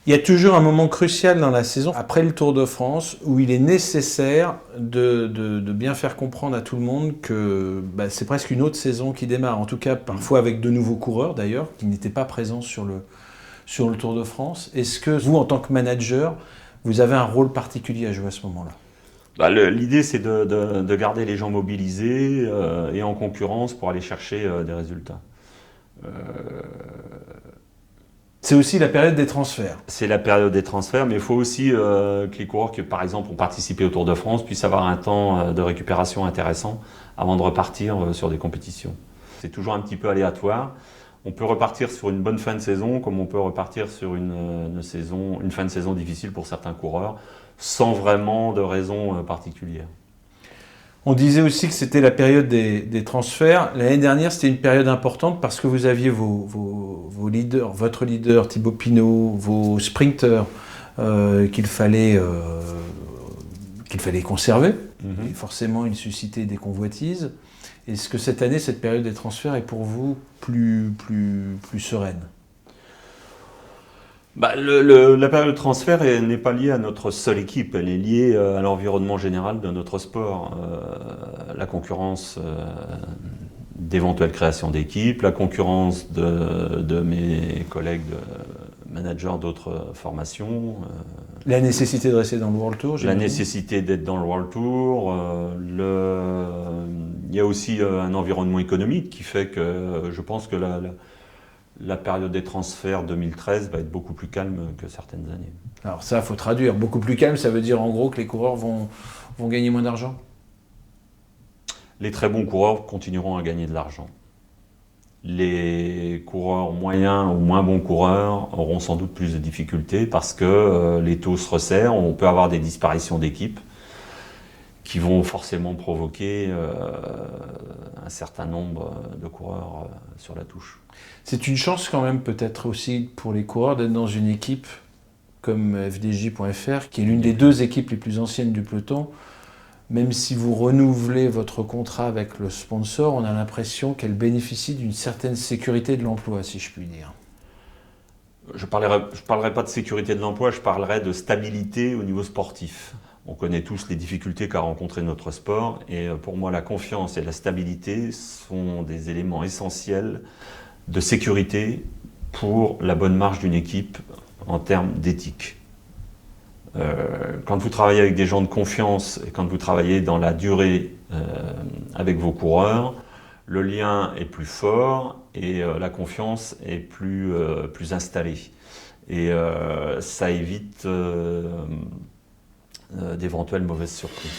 Il y a toujours un moment crucial dans la saison, après le Tour de France, où il est nécessaire de bien faire comprendre à tout le monde que c'est presque une autre saison qui démarre. En tout cas, parfois avec de nouveaux coureurs d'ailleurs, qui n'étaient pas présents sur le Tour de France. Est-ce que vous, en tant que manager, vous avez un rôle particulier à jouer à ce moment-là? L'idée, c'est de garder les gens mobilisés et en concurrence pour aller chercher des résultats. C'est aussi la période des transferts. C'est la période des transferts, mais il faut aussi que les coureurs qui, par exemple, ont participé au Tour de France puissent avoir un temps de récupération intéressant avant de repartir sur des compétitions. C'est toujours un petit peu aléatoire. On peut repartir sur une bonne fin de saison, comme on peut repartir sur une fin de saison difficile pour certains coureurs, sans vraiment de raison particulière. On disait aussi que c'était la période des transferts. L'année dernière, c'était une période importante parce que vous aviez vos leaders, votre leader Thibaut Pinot, vos sprinters qu'il fallait conserver. Et forcément, ils suscitaient des convoitises. Est-ce que cette année, cette période des transferts est pour vous plus sereine? La période de transfert n'est pas liée à notre seule équipe, elle est liée à l'environnement général de notre sport. La concurrence d'éventuelles créations d'équipes, la concurrence de mes collègues managers d'autres formations. La nécessité de rester dans le World Tour, la nécessité d'être dans le World Tour. Il y a aussi un environnement économique qui fait que je pense que la période des transferts 2013 va être beaucoup plus calme que certaines années. Alors ça, il faut traduire. Beaucoup plus calme, ça veut dire en gros que les coureurs vont gagner moins d'argent? Les très bons coureurs continueront à gagner de l'argent. Les coureurs moyens ou moins bons coureurs auront sans doute plus de difficultés parce que les taux se resserrent, on peut avoir des disparitions d'équipes qui vont forcément provoquer un certain nombre de coureurs sur la touche. C'est une chance quand même peut-être aussi pour les coureurs d'être dans une équipe comme FDJ.fr, qui est l'une des deux équipes les plus anciennes du peloton. Même si vous renouvelez votre contrat avec le sponsor, on a l'impression qu'elle bénéficie d'une certaine sécurité de l'emploi, si je puis dire. Je parlerai pas de sécurité de l'emploi, je parlerai de stabilité au niveau sportif. On connaît tous les difficultés qu'a rencontré notre sport et pour moi la confiance et la stabilité sont des éléments essentiels de sécurité pour la bonne marche d'une équipe en termes d'éthique. Quand vous travaillez avec des gens de confiance et quand vous travaillez dans la durée avec vos coureurs, le lien est plus fort et la confiance est plus installée. Et ça évite d'éventuelles mauvaises surprises.